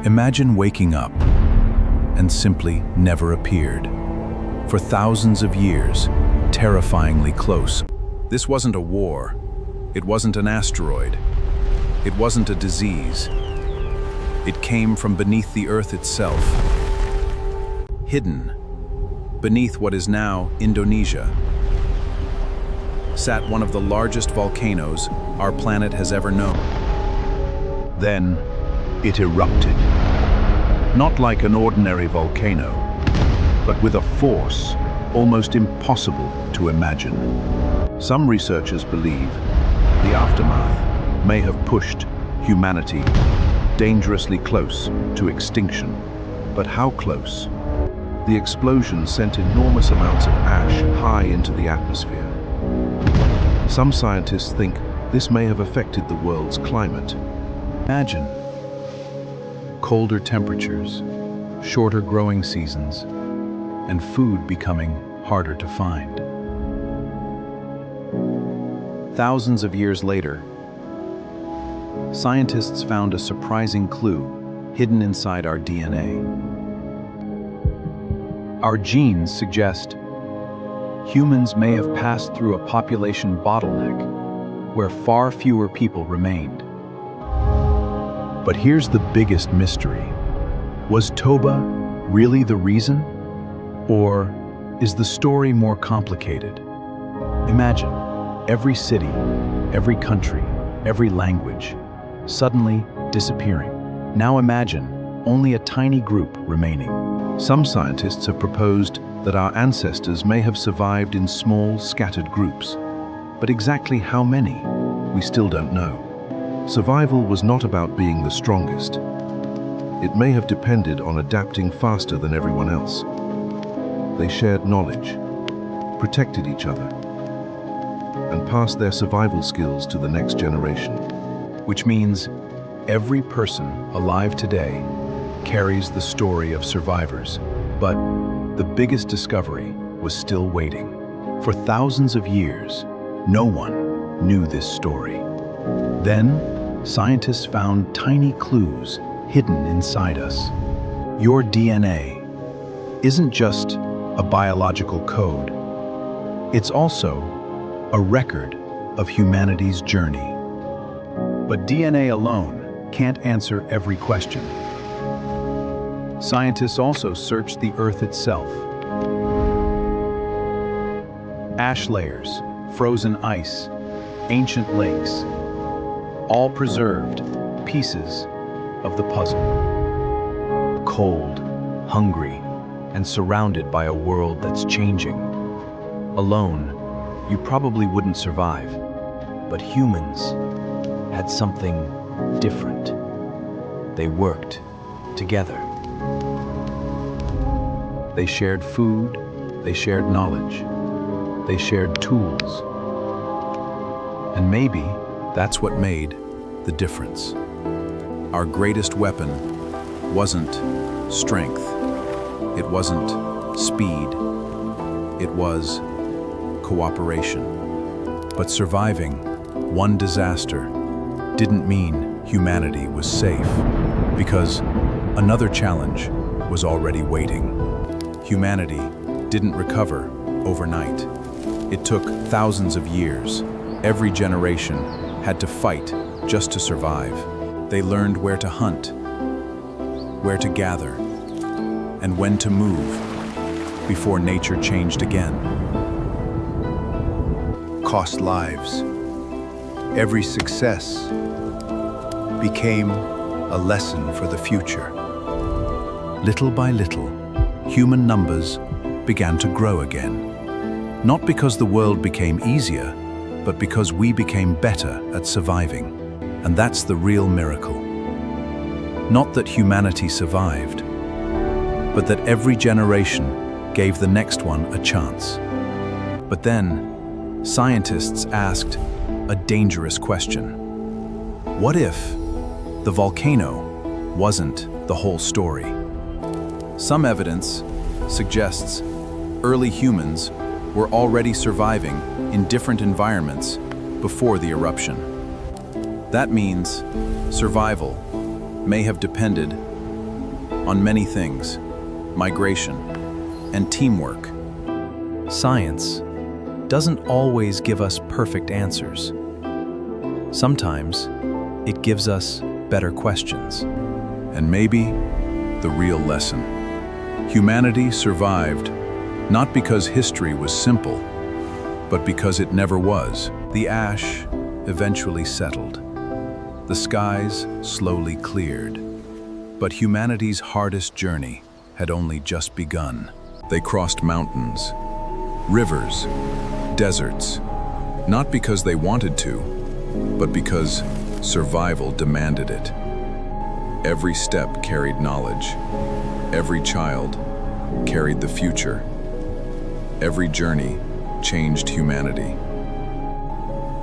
Imagine waking up and simply never appeared. For thousands of years, terrifyingly close. This wasn't a war. It wasn't an asteroid. It wasn't a disease. It came from beneath the Earth itself. Hidden beneath what is now Indonesia sat one of the largest volcanoes our planet has ever known. Then it erupted. Not like an ordinary volcano, but with a force almost impossible to imagine. Some researchers believe the aftermath may have pushed humanity dangerously close to extinction. But how close? The explosion sent enormous amounts of ash high into the atmosphere. Some scientists think this may have affected the world's climate. Imagine colder temperatures, shorter growing seasons, and food becoming harder to find. Thousands of years later, scientists found a surprising clue hidden inside our DNA. Our genes suggest humans may have passed through a population bottleneck where far fewer people remained. But here's the biggest mystery. Was Toba really the reason? Or is the story more complicated? Imagine every city, every country, every language suddenly disappearing. Now imagine only a tiny group remaining. Some scientists have proposed that our ancestors may have survived in small, scattered groups. But exactly how many, we still don't know. Survival was not about being the strongest. It may have depended on adapting faster than everyone else. They shared knowledge, protected each other, and passed their survival skills to the next generation. Which means every person alive today carries the story of survivors. But the biggest discovery was still waiting. For thousands of years, no one knew this story. Then, scientists found tiny clues hidden inside us. Your DNA isn't just a biological code. It's also a record of humanity's journey. But DNA alone can't answer every question. Scientists also searched the Earth itself. Ash layers, frozen ice, ancient lakes, all preserved pieces of the puzzle. Cold, hungry, and surrounded by a world that's changing. Alone, you probably wouldn't survive, but humans had something different. They worked together. They shared food, they shared knowledge, they shared tools. And maybe that's what made the difference. Our greatest weapon wasn't strength, it wasn't speed, it was cooperation. But surviving one disaster didn't mean humanity was safe, because another challenge was already waiting. Humanity didn't recover overnight. It took thousands of years. Every generation had to fight just to survive. They learned where to hunt, where to gather, and when to move before nature changed again. Cost lives. Every success became a lesson for the future. Little by little, human numbers began to grow again. Not because the world became easier, but because we became better at surviving. And that's the real miracle. Not that humanity survived, but that every generation gave the next one a chance. But then, scientists asked a dangerous question. What if the volcano wasn't the whole story? Some evidence suggests early humans were already surviving in different environments before the eruption. That means survival may have depended on many things: migration and teamwork. Science doesn't always give us perfect answers. Sometimes it gives us better questions. And maybe the real lesson: humanity survived not because history was simple, but because it never was. The ash eventually settled. The skies slowly cleared. But humanity's hardest journey had only just begun. They crossed mountains, rivers, deserts, not because they wanted to, but because survival demanded it. Every step carried knowledge. Every child carried the future. Every journey changed humanity.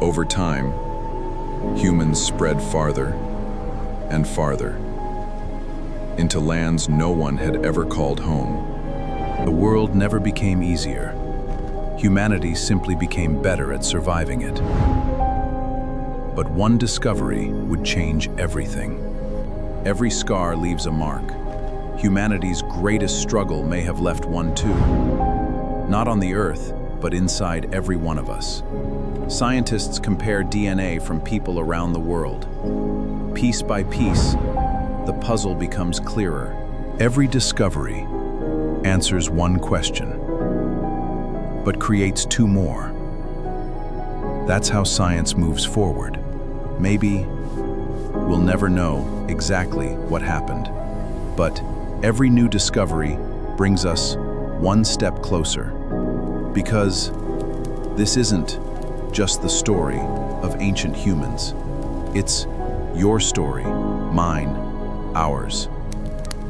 Over time, humans spread farther and farther into lands no one had ever called home. The world never became easier. Humanity simply became better at surviving it. But one discovery would change everything. Every scar leaves a mark. Humanity's greatest struggle may have left one too. Not on the Earth, but inside every one of us. Scientists compare DNA from people around the world. Piece by piece, the puzzle becomes clearer. Every discovery answers one question, but creates two more. That's how science moves forward. Maybe we'll never know exactly what happened, but every new discovery brings us one step closer. Because this isn't just the story of ancient humans. It's your story, mine, ours.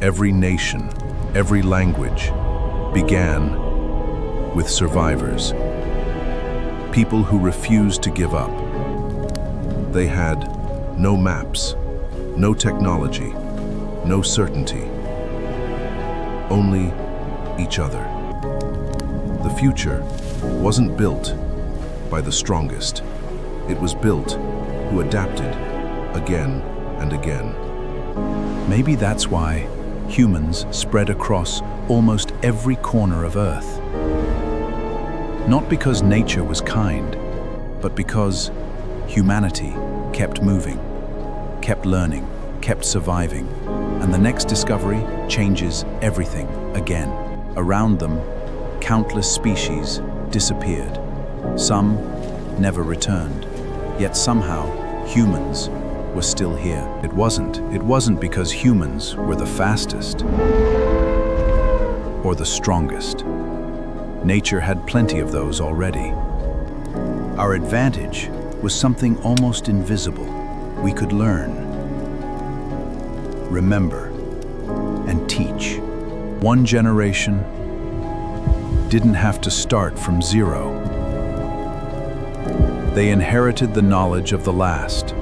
Every nation, every language began with survivors. People who refused to give up. They had no maps, no technology, no certainty. Only each other. The future wasn't built by the strongest. It was built who adapted again and again. Maybe that's why humans spread across almost every corner of Earth. Not because nature was kind, but because humanity kept moving, kept learning, kept surviving. And the next discovery changes everything again. Around them, countless species disappeared. Some never returned. Yet somehow, humans were still here. It wasn't because humans were the fastest or the strongest. Nature had plenty of those already. Our advantage was something almost invisible. We could learn, remember, and teach. One generation didn't have to start from zero. They inherited the knowledge of the last.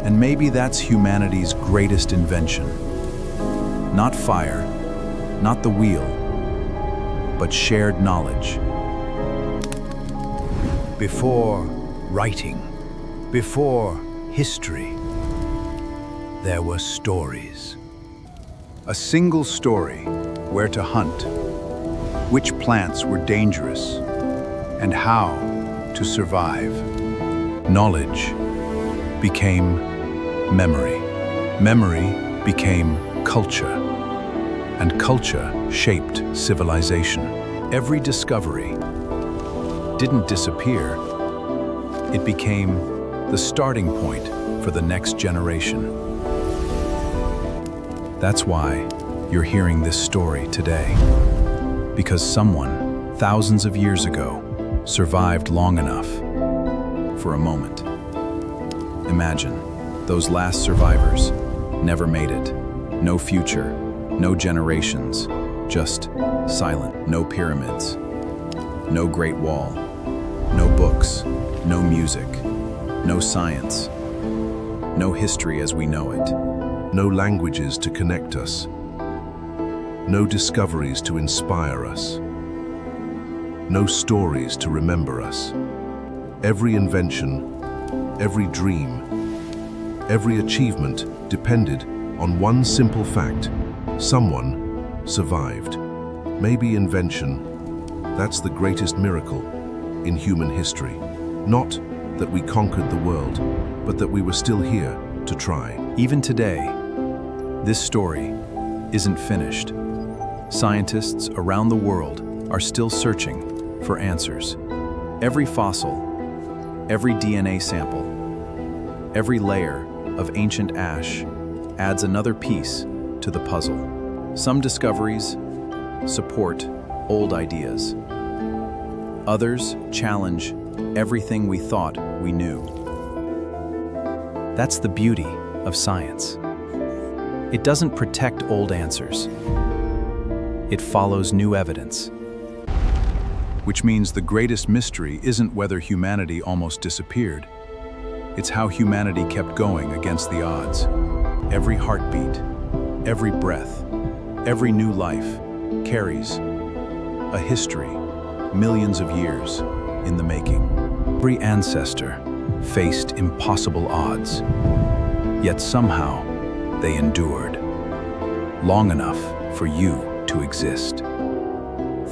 And maybe that's humanity's greatest invention. Not fire, not the wheel, but shared knowledge. Before writing, before history, there were stories. A single story: where to hunt, which plants were dangerous, and how to survive. Knowledge became memory. Memory became culture. And culture shaped civilization. Every discovery didn't disappear. It became the starting point for the next generation. That's why you're hearing this story today. Because someone, thousands of years ago, survived long enough for a moment. Imagine, those last survivors never made it. No future, no generations, just silent. No pyramids, no Great Wall, no books, no music, no science, no history as we know it. No languages to connect us. No discoveries to inspire us. No stories to remember us. Every invention, every dream, every achievement depended on one simple fact: someone survived. Maybe invention. That's the greatest miracle in human history. Not that we conquered the world, but that we were still here to try. Even today, this story isn't finished. Scientists around the world are still searching for answers. Every fossil, every DNA sample, every layer of ancient ash adds another piece to the puzzle. Some discoveries support old ideas. Others challenge everything we thought we knew. That's the beauty of science. It doesn't protect old answers. It follows new evidence. Which means the greatest mystery isn't whether humanity almost disappeared. It's how humanity kept going against the odds. Every heartbeat, every breath, every new life carries a history, millions of years in the making. Every ancestor faced impossible odds, yet somehow they endured long enough for you to exist.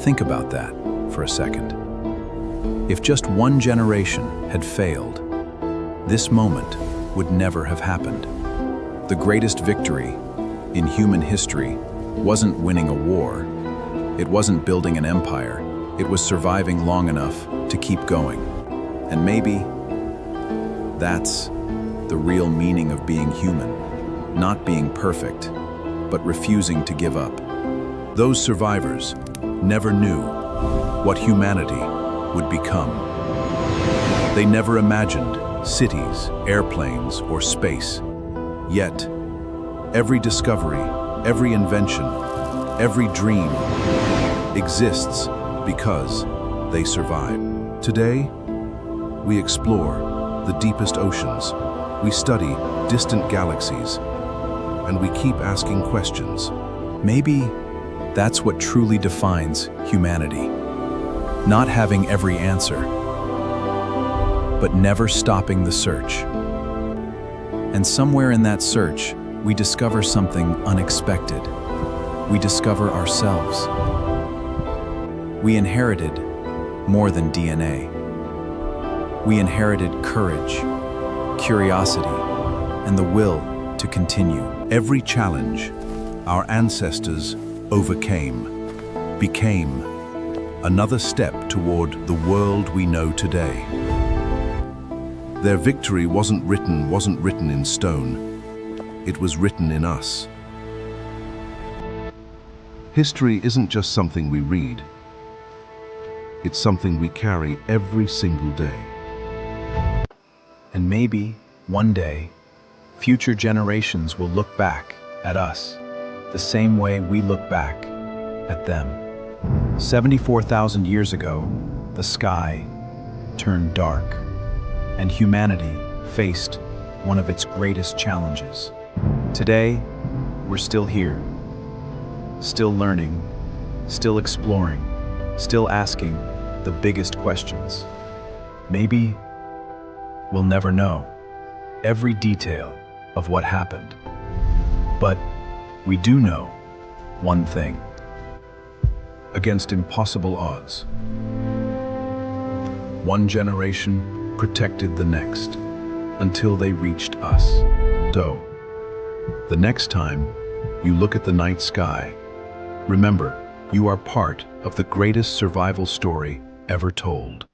Think about that for a second. If just one generation had failed, this moment would never have happened. The greatest victory in human history wasn't winning a war. It wasn't building an empire. It was surviving long enough to keep going. And maybe that's the real meaning of being human. Not being perfect, but refusing to give up. Those survivors never knew what humanity would become. They never imagined cities, airplanes, or space. Yet, every discovery, every invention, every dream exists because they survived. Today, we explore the deepest oceans. We study distant galaxies, and we keep asking questions. Maybe that's what truly defines humanity. Not having every answer, but never stopping the search. And somewhere in that search, we discover something unexpected. We discover ourselves. We inherited more than DNA. We inherited courage, curiosity, and the will to continue. Every challenge our ancestors overcame became another step toward the world we know today. Their victory wasn't written in stone. It was written in us. History isn't just something we read. It's something we carry every single day. And maybe, one day, future generations will look back at us the same way we look back at them. 74,000 years ago, the sky turned dark, and humanity faced one of its greatest challenges. Today, we're still here, still learning, still exploring, still asking the biggest questions. Maybe we'll never know every detail of what happened. But we do know one thing. Against impossible odds, one generation protected the next until they reached us. So, the next time you look at the night sky, remember, you are part of the greatest survival story ever told.